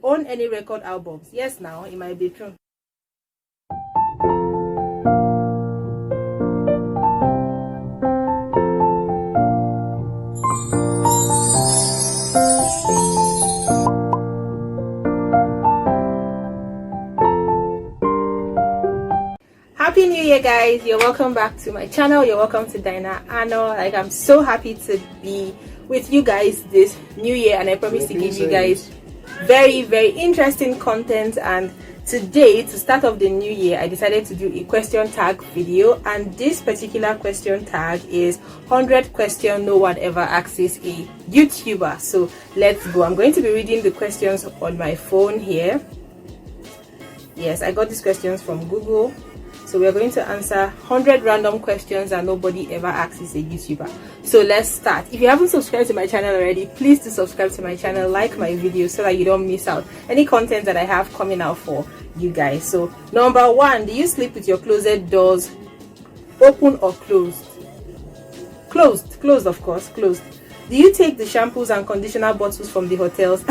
Own any record albums? Yes, now it might be true. Happy New Year, guys. You're welcome back to my channel. You're welcome to Dinah Anno. Like, I'm so happy to be with you guys this new year, and I promise to give you guys very interesting content. And today, to start off the new year, I decided to do a question tag video, and this particular question tag is 100 questions no one ever asks a YouTuber. So let's go. I'm going to be reading the questions on my phone here. Yes, I got these questions from Google. So we're going to answer 100 random questions that nobody ever asks a YouTuber. So let's start. If you haven't subscribed to my channel already, please do subscribe to my channel, like my videos so that you don't miss out any content that I have coming out for you guys. So number 1, do you sleep with your closet doors open or closed? Closed, of course, closed. Do you take the shampoos and conditioner bottles from the hotels?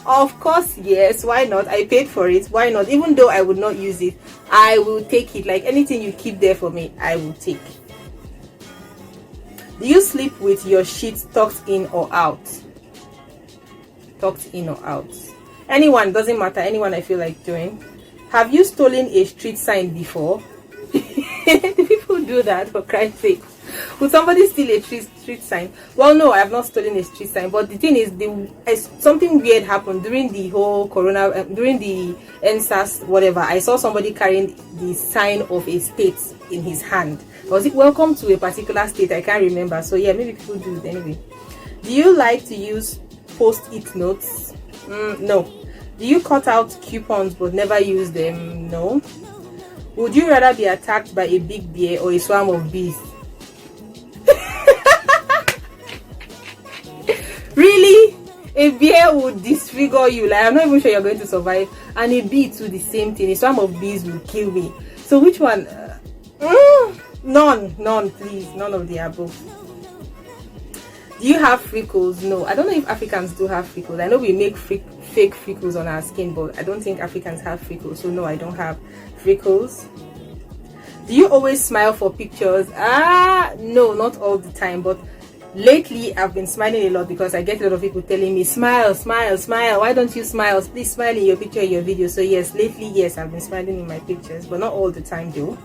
Of course, yes. Why not? I paid for it. Why not? Even though I would not use it, I will take it. Like anything you keep there for me, I will take. Do you sleep with your sheets tucked in or out? Tucked in or out. Anyone, doesn't matter. Anyone I feel like doing. Have you stolen a street sign before? Do people do that, for Christ's sake? Would somebody steal a street sign? Well, no, I have not stolen a street sign. But the thing is, something weird happened during the whole corona, during the NSAS, whatever. I saw somebody carrying the sign of a state in his hand. Was it welcome to a particular state? I can't remember. So yeah, maybe people do it anyway. Do you like to use post-it notes? No. Do you cut out coupons but never use them? No. Would you rather be attacked by a big bear or a swarm of bees? Really? A bear would disfigure you. Like, I'm not even sure you're going to survive. And a bee too, the same thing. A swarm of bees will kill me. So which one? None, please. None of the above. Do you have freckles? No. I don't know if Africans do have freckles. I know we make fake freckles on our skin, but I don't think Africans have freckles. So no, I don't have freckles. Do you always smile for pictures? No, not all the time, but lately I've been smiling a lot because I get a lot of people telling me, smile, why don't you smile? Please smile in your picture, in your video. So yes, lately, yes, I've been smiling in my pictures, but not all the time though.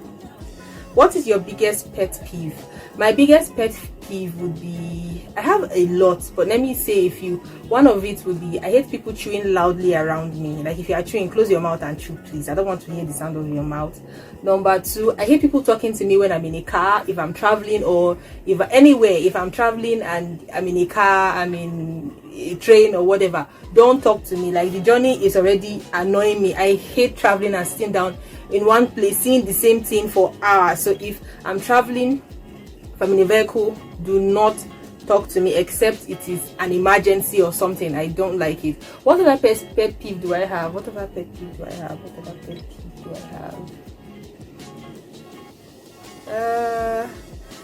What is your biggest pet peeve? My biggest pet peeve would be, I have a lot, but let me say a few. One of it would be, I hate people chewing loudly around me. Like if you are chewing, close your mouth and chew, please. I don't want to hear the sound of your mouth. Number 2, I hate people talking to me when I'm in a car, if I'm traveling, or if I'm traveling and I'm in a car, I'm in a train or whatever. Don't talk to me. Like the journey is already annoying me. I hate traveling and sitting down in one place seeing the same thing for hours. So if I'm traveling, if I'm in a vehicle, do not talk to me except it is an emergency or something. I don't like it. What other pet peeve do I have? What other pet peeve do I have? What other pet peeve do I have?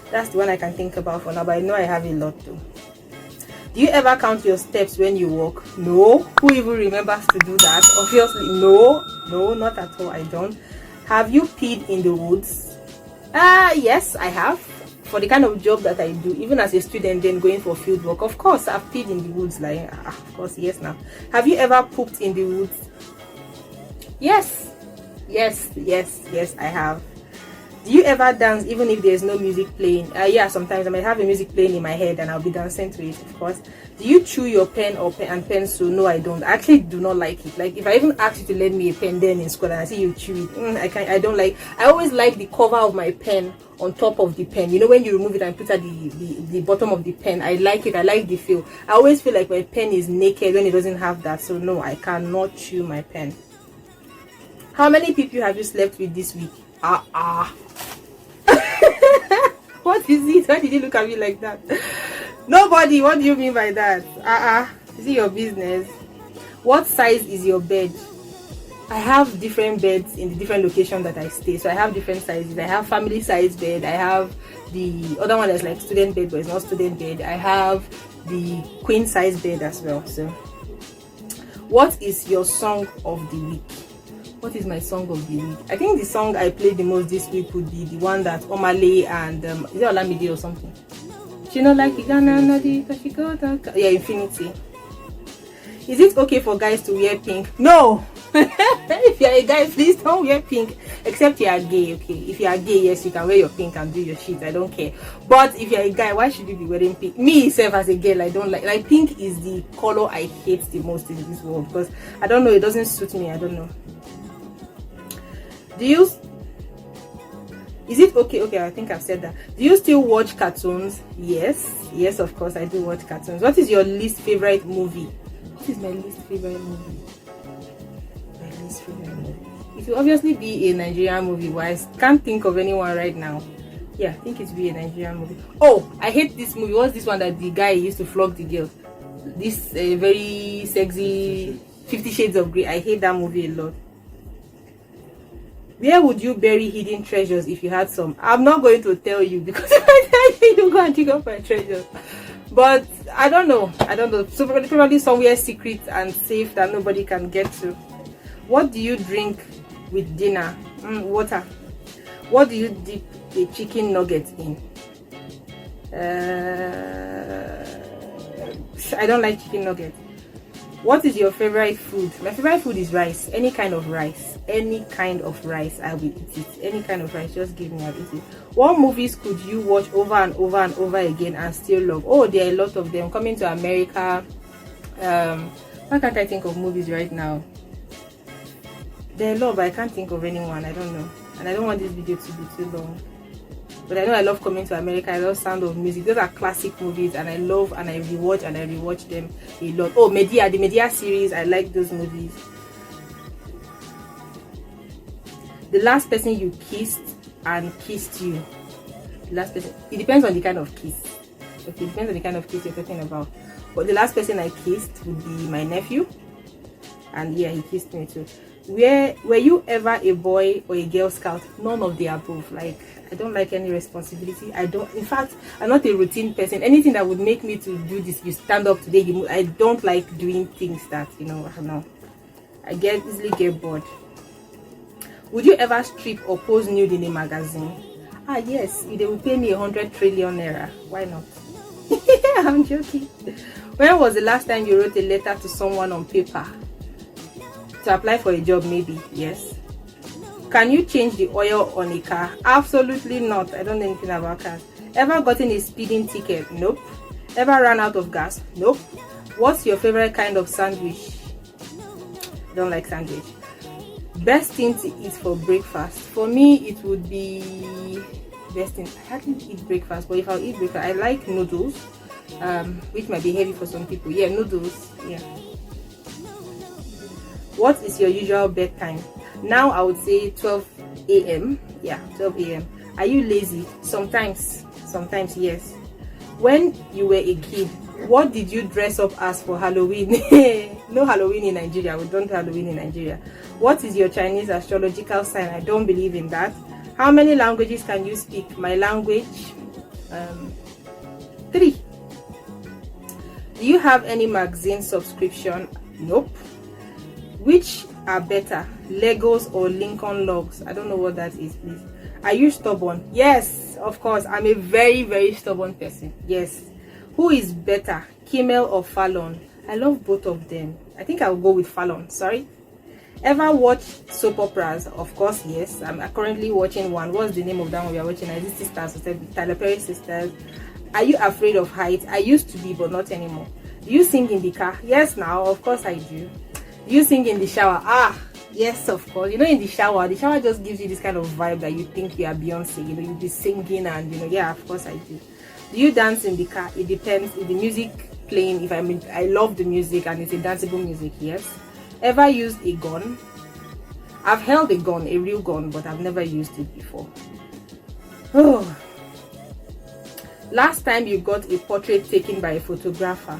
That's the one I can think about for now, but I know I have a lot too. Do you ever count your steps when you walk? No. Who even remembers to do that? Obviously, no, not at all. I don't. Have you peed in the woods? Yes, I have. For the kind of job that I do, even as a student, then going for field work, of course, I've peed in the woods. Like, of course, yes. Now, have you ever pooped in the woods? Yes, I have. Do you ever dance even if there's no music playing? Yeah, sometimes I might have a music playing in my head and I'll be dancing to it, of course. Do you chew your pen and pencil? No, I don't. I actually do not like it. Like if I even ask you to lend me a pen then in school and I see you chew it, I don't like. I always like the cover of my pen on top of the pen. You know, when you remove it and put at the bottom of the pen, I like it. I like the feel. I always feel like my pen is naked when it doesn't have that. So no, I cannot chew my pen. How many people have you slept with this week? What is it? Why did you look at me like that? Nobody. What do you mean by that? Is it your business? What size is your bed? I have different beds in the different locations that I stay, so I have different sizes. I have family size bed. I have the other one that's like student bed, but it's not student bed. I have the queen size bed as well. So What is your song of the week? What is my song of the week? I think the song I played the most this week would be the one that Omale and is it Olamide or something? She not like yeah, Infinity. Is it okay for guys to wear pink? No. If you're a guy, please don't wear pink, except you are gay. Okay, if you are gay, yes, you can wear your pink and do your shit, I don't care. But if you're a guy, why should you be wearing pink? Me myself as a girl, I don't like pink is the color I hate the most in this world, because I don't know, it doesn't suit me. I don't know. Is it okay, I think I've said that. Do you still watch cartoons? Yes, of course I do watch cartoons. What is your least favorite movie? What is my least favorite movie? It will obviously be a Nigerian movie, but I can't think of anyone right now. Yeah, I think it will be a Nigerian movie. Oh, I hate this movie. What's this one that the guy used to flog the girl? This very sexy 50 Shades of Grey. I hate that movie a lot. Where would you bury hidden treasures if you had some? I'm not going to tell you, because if I tell you, you go and dig up my treasures. But I don't know. So probably somewhere secret and safe that nobody can get to. What do you drink with dinner? Water. What do you dip a chicken nugget in? I don't like chicken nuggets. What is your favorite food? My favorite food is rice. Any kind of rice. I will eat it. Any kind of rice, just give me, I'll eat it. What movies could you watch over and over and over again and still love? Oh, there are a lot of them. Coming to America. Why can't I think of movies right now? There are a lot, but I can't think of anyone. I don't know. And I don't want this video to be too long. But I know I love Coming to America. I love Sound of Music. Those are classic movies, and I love and I rewatch them a lot. Oh, Medea, the Medea series. I like those movies. The last person you kissed and kissed you. The last person. It depends on the kind of kiss. Okay, it depends on the kind of kiss you're talking about. But the last person I kissed would be my nephew. And yeah, he kissed me too. Were you ever a boy or a girl scout? None of the above. Like, I don't like any responsibility. In fact, I'm not a routine person. Anything that would make me to do this, you stand up today, you move. I don't like doing things that, I don't know. I easily get bored. Would you ever strip or pose nude in a magazine? Yes, if they will pay me 100 trillion naira. Why not? I'm joking. When was the last time you wrote a letter to someone on paper? To apply for a job, maybe. Yes. Can you change the oil on a car? Absolutely not. I don't know anything about cars. Ever gotten a speeding ticket? Nope. Ever run out of gas? Nope. What's your favorite kind of sandwich? Don't like sandwich. Best thing to eat for breakfast? For me, it would be best thing. I hardly eat breakfast, but if I'll eat breakfast, I like noodles, which might be heavy for some people. Yeah, noodles. Yeah. What is your usual bedtime? Now I would say 12 a.m. Yeah, 12 a.m. Are you lazy? Sometimes, yes. When you were a kid, what did you dress up as for Halloween? No Halloween in Nigeria. We don't Halloween in Nigeria. What is your Chinese astrological sign? I don't believe in that. How many languages can you speak? My language, 3. Do you have any magazine subscription? Nope. Which are better, Legos or Lincoln Logs? I don't know what that is, please. Are you stubborn? Yes, of course. I'm a very, very stubborn person. Yes. Who is better, Kimmel or Fallon? I love both of them. I think I'll go with Fallon. Sorry. Ever watch soap operas? Of course, yes. I'm currently watching one. What's the name of that one we are watching? Is it Sisters? Tyler Perry Sisters. Are you afraid of heights? I used to be, but not anymore. Do you sing in the car? Yes, now. Of course I do. Do you sing in the shower? Yes, of course. In the shower just gives you this kind of vibe that you think you are Beyonce. You'll be singing and, yeah, of course I do. Do you dance in the car? It depends. If the music playing, I love the music and it's a danceable music, yes. Ever used a gun? I've held a gun, a real gun, but I've never used it before. Oh. Last time you got a portrait taken by a photographer?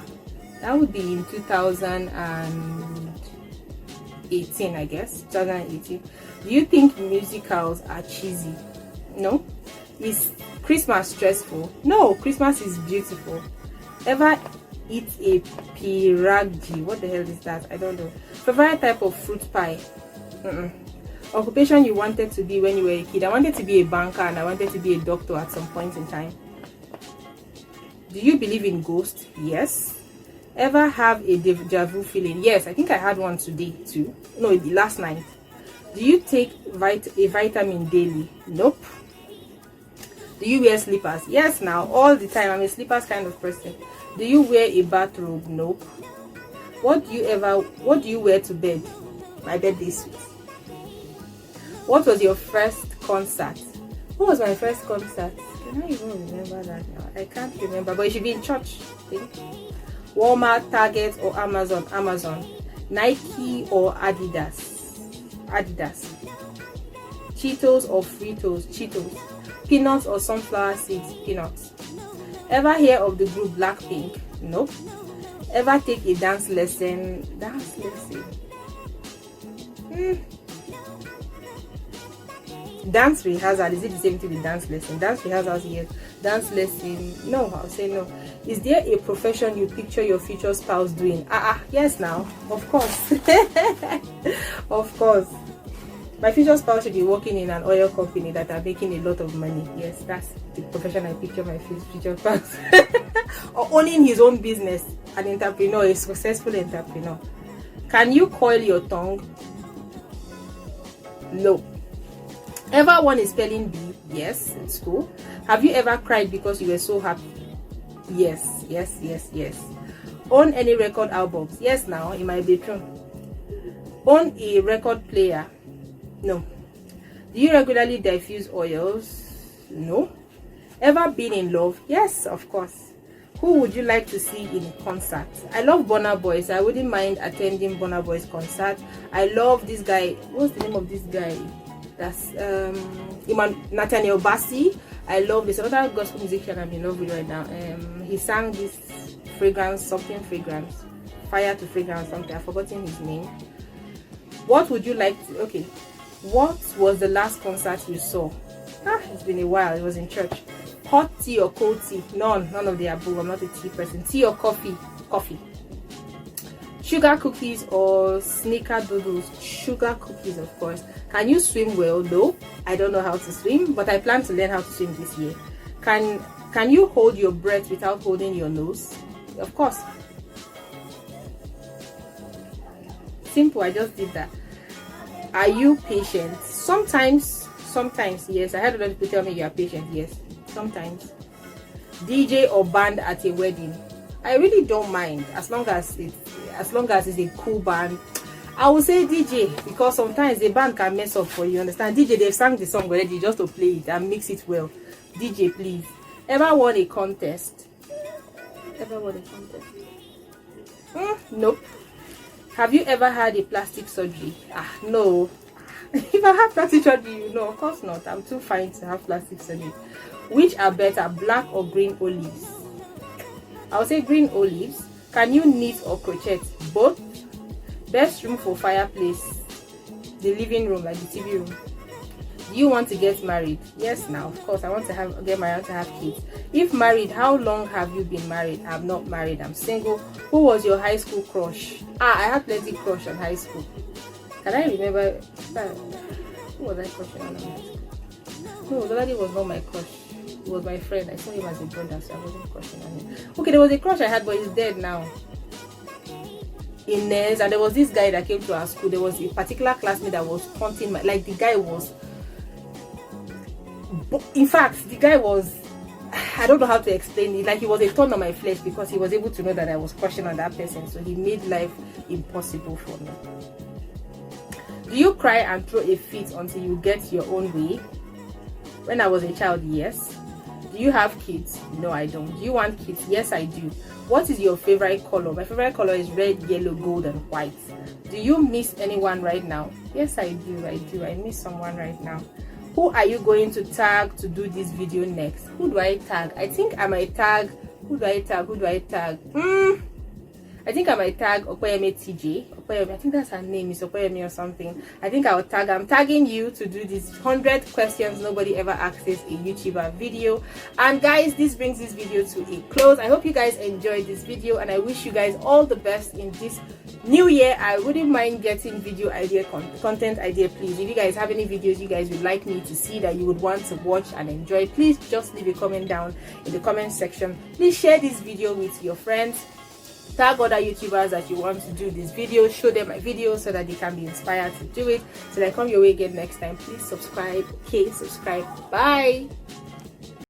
That would be in 2018, I guess. 2018. Do you think musicals are cheesy? No. Is Christmas stressful? No, Christmas is beautiful. Ever eat a piraggi. What the hell is that? I don't know. Favorite type of fruit pie? Occupation you wanted to be when you were a kid? I wanted to be a banker and I wanted to be a doctor at some point in time. Do you believe in ghosts? Yes. Ever have a deja vu feeling? Yes, I think I had one today too. No, last night. Do you take a vitamin daily? Nope. Do you wear slippers? Yes, now all the time. I'm a slippers kind of person. Do you wear a bathrobe? Nope. What do you wear to bed? My birthday suit. What was your first concert? What was my first concert? Can I even remember that now? I can't remember, but it should be in church, I think. Walmart, Target, or Amazon? Amazon. Nike or Adidas? Adidas. Cheetos or Fritos? Cheetos. Peanuts or sunflower seeds? Peanuts. Ever hear of the group Blackpink? Nope. Ever take a dance lesson? Dance lesson? Dance rehearsal, is it the same thing with dance lesson? Dance rehearsal, yes. Dance lesson, no. I'll say no. Is there a profession you picture your future spouse doing? Yes, now, of course. Of course, my future spouse should be working in an oil company that are making a lot of money. Yes, that's the profession I picture my future spouse. Or owning his own business, an entrepreneur, a successful entrepreneur. Can you coil your tongue? No. Ever won a spelling bee? Yes, in school. Have you ever cried because you were so happy? Yes. Own any record albums? Yes, now, in my bedroom. Own a record player? No. Do you regularly diffuse oils? No. Ever been in love? Yes, of course. Who would you like to see in concert? I love Burna Boy. I wouldn't mind attending Burna Boy's concert. I love this guy. What's the name of this guy? That's Nathaniel Bassey. I love this another gospel musician I'm in love with right now. He sang this fragrance, fire to fragrance, something. I've forgotten his name. What would you like to? Okay, what was the last concert you saw? It's been a while. It was in church. Hot tea or cold tea? None of the above. I'm not a tea person. Tea or coffee? Coffee. Sugar cookies or snickerdoodles? Sugar cookies, of course. Can you swim well? No, I don't know how to swim, but I plan to learn how to swim this year. Can you hold your breath without holding your nose? Of course. Simple, I just did that. Are you patient? Sometimes, yes. I heard a lot of people tell me you are patient. Yes, sometimes. DJ or band at a wedding? I really don't mind as long as it's a cool band. I would say DJ, because sometimes the band can mess up for you, understand? DJ, they've sang the song already, just to play it and mix it well. DJ, please. Ever won a contest? Nope. Have you ever had a plastic surgery? No. If I have plastic surgery, no, of course not. I'm too fine to have plastic surgery. Which are better, black or green olives? I would say green olives. Can you knit or crochet? Both. Best room for fireplace? The living room, like the TV room. Do you want to get married? Yes, now, of course. I want to get married, to have kids. If married, how long have you been married? I'm not married. I'm single. Who was your high school crush? I had plenty crush in high school. Can I remember? Who was I crushing on in high school? No, the lady was not my crush. He was my friend. I saw him as a brother, so I wasn't crushing on him. Okay, there was a crush I had, but he's dead now. Inez, and there was this guy that came to our school. There was a particular classmate that was haunting my, like, the guy was, in fact, the guy was, I don't know how to explain it, like he was a thorn on my flesh because he was able to know that I was crushing on that person, so he made life impossible for me. Do you cry and throw a fit until you get your own way? When I was a child, yes. Do you have kids? No, I don't. Do you want kids? Yes, I do. What is your favorite color? My favorite color is red, yellow, gold, and white. Do you miss anyone right now? Yes, I do. I miss someone right now. Who are you going to tag to do this video next? Who do I tag? I think I might tag. Who do I tag? I think I might tag Okoyeme TJ. Okoyeme, I think that's her name, is Okoyeme or something. I think I'm tagging you to do these 100 questions nobody ever asks a YouTuber video. And guys, this brings this video to a close. I hope you guys enjoyed this video, and I wish you guys all the best in this new year. I wouldn't mind getting video idea, content idea, please. If you guys have any videos you guys would like me to see that you would want to watch and enjoy, please just leave a comment down in the comment section. Please share this video with your friends. Tag other YouTubers that you want to do this video, show them my videos so that they can be inspired to do it. Till I come your way again next time, please subscribe. Okay, subscribe. Bye.